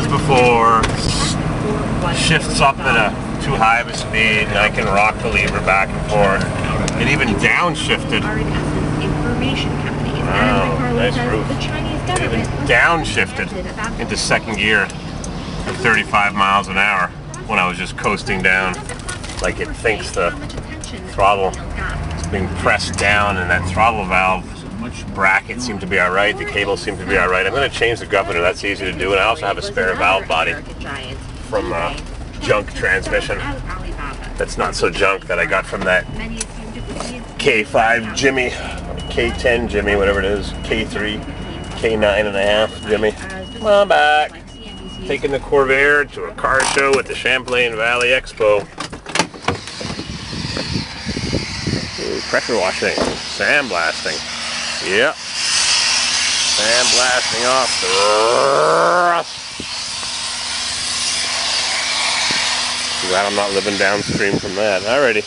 as before. Shifts up at a too high of a speed, and I can rock the lever back and forth. It even downshifted. Wow, nice roof. It even downshifted into second gear at 35 miles an hour when I was just coasting down. Like it thinks the throttle is being pressed down, and that throttle valve bracket seemed to be alright, the cable seemed to be alright. I'm going to change the governor, that's easy to do, and I also have a spare valve body from junk transmission that's not so junk that I got from that K5 Jimmy, K10 Jimmy, whatever it is, K3, K9.5 Jimmy. Come on back. Taking the Corvair to a car show at the Champlain Valley Expo. Ooh, pressure washing, sandblasting. Yep. Sandblasting off the rust. Glad I'm not living downstream from that. Alrighty.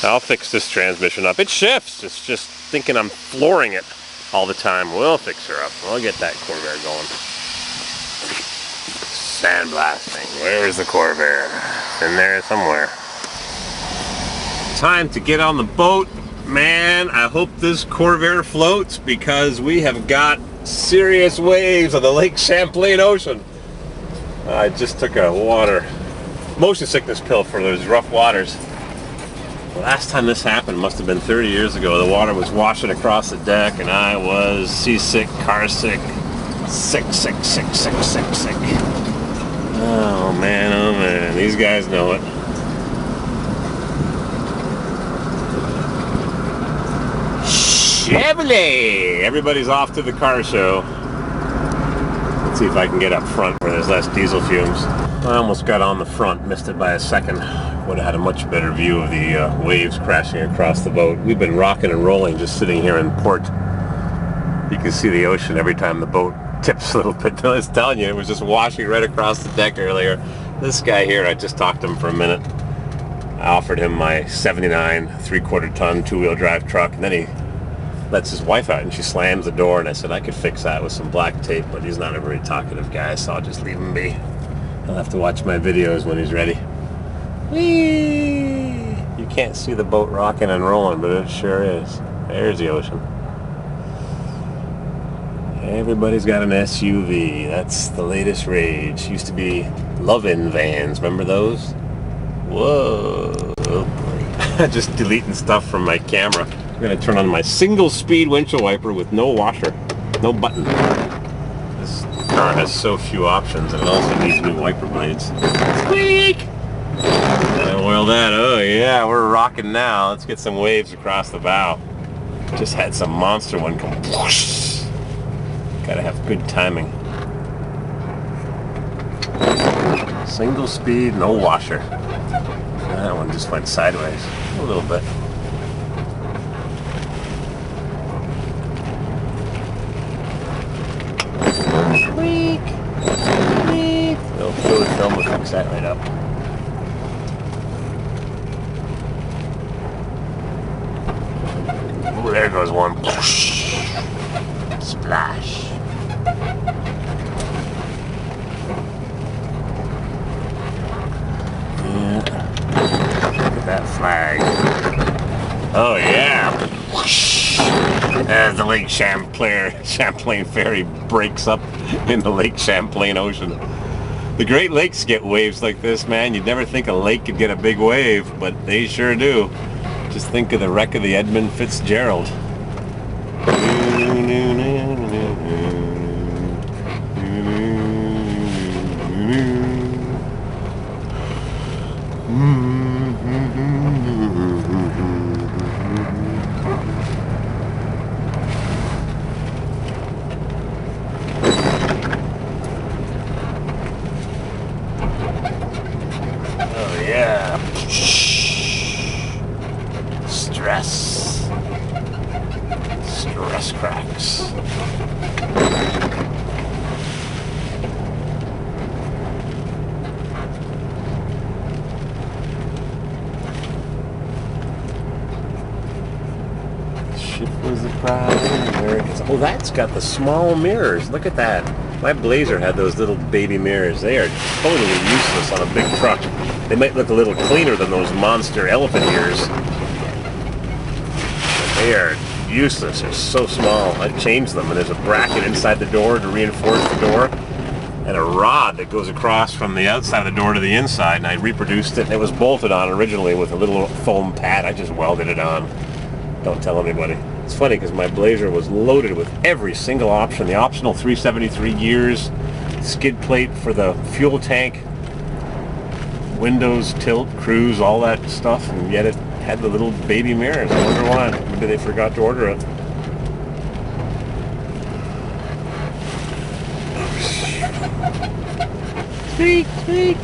I'll fix this transmission up. It shifts. It's just thinking I'm flooring it all the time. We'll fix her up. I'll get that Corvair going. Sandblasting. Where is the Corvair? It's in there somewhere. Time to get on the boat. Man, I hope this Corvair floats because we have got serious waves on the Lake Champlain Ocean. I just took a motion sickness pill for those rough waters. The last time this happened must have been 30 years ago. The water was washing across the deck and I was seasick, car sick, sick. Oh man, these guys know it. Chevy! Everybody's off to the car show. Let's see if I can get up front where there's less diesel fumes. I almost got on the front, missed it by a second. Would have had a much better view of the waves crashing across the boat. We've been rocking and rolling just sitting here in port. You can see the ocean every time the boat tips a little bit. I was telling you, it was just washing right across the deck earlier. This guy here, I just talked to him for a minute. I offered him my 79 3/4 ton two-wheel drive truck, and then he lets his wife out and she slams the door, and I said I could fix that with some black tape, but he's not a very talkative guy, so I'll just leave him be. He'll have to watch my videos when he's ready. Whee! You can't see the boat rocking and rolling, but it sure is. There's the ocean. Everybody's got an SUV. That's the latest rage. Used to be love-in vans. Remember those? Whoa. Oh boy. Just deleting stuff from my camera. I'm going to turn on my single-speed windshield wiper with no washer. No button. This car has so few options, and it also needs new wiper blades. Squeak! Gotta oil that. Oh yeah, we're rocking now. Let's get some waves across the bow. Just had some monster one come whoosh. Gotta have good timing. Single speed, no washer. That one just went sideways a little bit. Squeak! Squeak! Little fluid film will fix that right up. Ooh, there goes one. Splash. Yeah. Look at that flag. Oh yeah. As the Lake Champlain Ferry breaks up in the Lake Champlain Ocean. The Great Lakes get waves like this, man. You'd never think a lake could get a big wave, but they sure do. Just think of the wreck of the Edmund Fitzgerald. Oh yeah. Stress cracks. Ship was the prize. Oh, that's got the small mirrors. Look at that. My Blazer had those little baby mirrors. They are totally useless on a big truck. They might look a little cleaner than those monster elephant ears. But they are useless. They're so small. I changed them, and there's a bracket inside the door to reinforce the door, and a rod that goes across from the outside of the door to the inside, and I reproduced it, and it was bolted on originally with a little foam pad. I just welded it on. Don't tell anybody. It's funny because my Blazer was loaded with every single option. The optional 373 gears, skid plate for the fuel tank, windows, tilt, cruise, all that stuff, and yet it had the little baby mirrors. I wonder why. Maybe they forgot to order it. Squeak, squeak.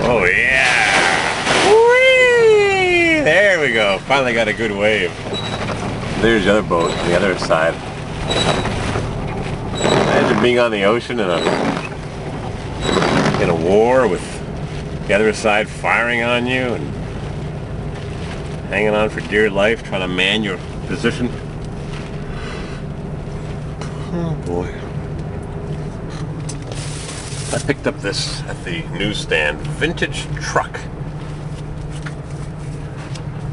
Oh yeah! Whee! There we go. Finally got a good wave. There's the other boat on the other side. Imagine being on the ocean in a war with the other side firing on you and hanging on for dear life, trying to man your position. Oh boy. I picked up this at the newsstand, Vintage Truck.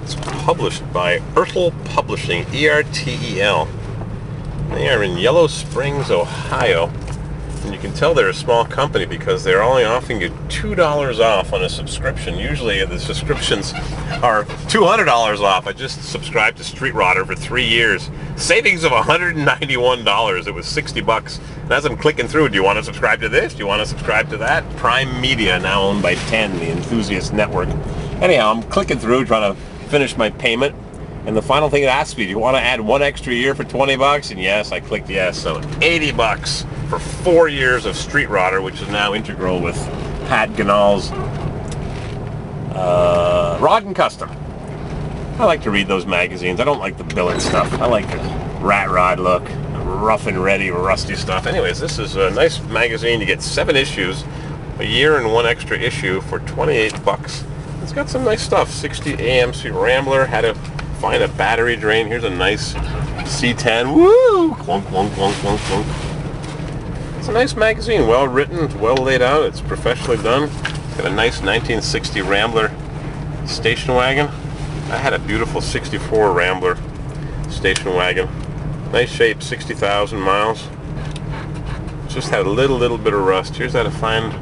It's published by Ertel Publishing, E-R-T-E-L. They are in Yellow Springs, Ohio. And you can tell they're a small company because they're only offering you $2 off on a subscription. Usually the subscriptions are $200 off. I just subscribed to Street Rodder for 3 years. Savings of $191. It was 60 bucks. And as I'm clicking through, do you want to subscribe to this? Do you want to subscribe to that? Prime Media, now owned by 10, the Enthusiast network. Anyhow, I'm clicking through trying to finish my payment. And the final thing it asks me, do you want to add one extra year for 20 bucks? And yes, I clicked yes. So 80 bucks for 4 years of Street Rodder, which is now integral with Pat Ganal's Rod and Custom. I like to read those magazines. I don't like the billet stuff. I like the rat rod look, the rough and ready, rusty stuff. Anyways, this is a nice magazine. You get 7 issues, a year and 1 extra issue for 28 bucks. It's got some nice stuff. 60 AMC Rambler, how to find a battery drain. Here's a nice C10. Woo! Clunk, clunk, clunk, clunk, clunk. It's a nice magazine, well written, well laid out. It's professionally done. It's got a nice 1960 Rambler station wagon. I had a beautiful 64 Rambler station wagon. Nice shape, 60,000 miles. Just had a little bit of rust. Here's how to find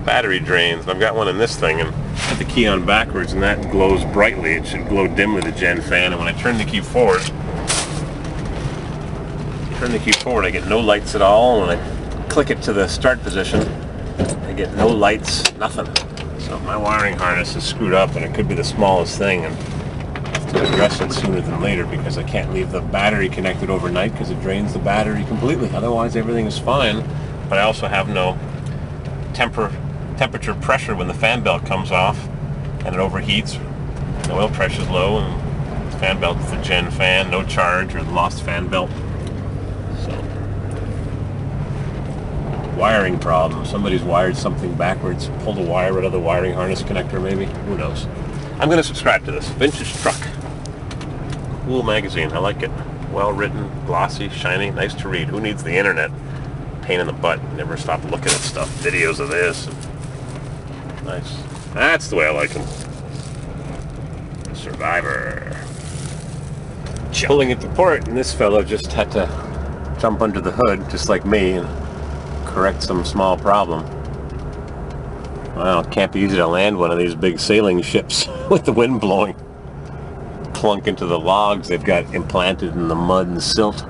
battery drains. I've got one in this thing, and I put the key on backwards, and that glows brightly. It should glow dimly, the gen fan. And when I turn the key forward, I get no lights at all. When I click it to the start position, I get no lights, nothing. So my wiring harness is screwed up, and it could be the smallest thing, and I have to address it sooner than later because I can't leave the battery connected overnight because it drains the battery completely. Otherwise, everything is fine. But I also have no temperature pressure when the fan belt comes off and it overheats. The oil pressure is low, and the fan belt is the gen fan, no charge or lost fan belt. So, wiring problem. Somebody's wired something backwards, pulled a wire out of the wiring harness connector maybe. Who knows? I'm going to subscribe to this. Vintage Truck. Cool magazine. I like it. Well written, glossy, shiny, nice to read. Who needs the internet? Pain in the butt. Never stop looking at stuff. Videos of this. Nice. That's the way I like them. Survivor. Pulling it to port, and this fellow just had to jump under the hood, just like me, and correct some small problem. Well, it can't be easy to land one of these big sailing ships with the wind blowing. Plunk into the logs they've got implanted in the mud and silt.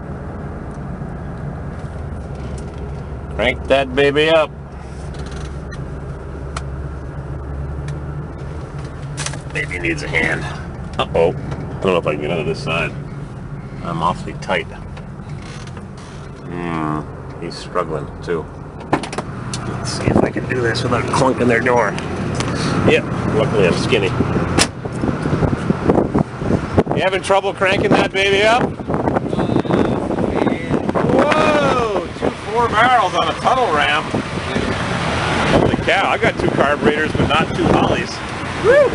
Crank that baby up. maybe he needs a hand. Uh-oh. I don't know if I can get out of this side. I'm awfully tight. He's struggling too. Let's see if I can do this without clunking their door. Yep, luckily I'm skinny. You having trouble cranking that baby up? Whoa! 2 4-barrels on a tunnel ramp. Holy cow, I got 2 carburetors but not 2 ollies. Woo!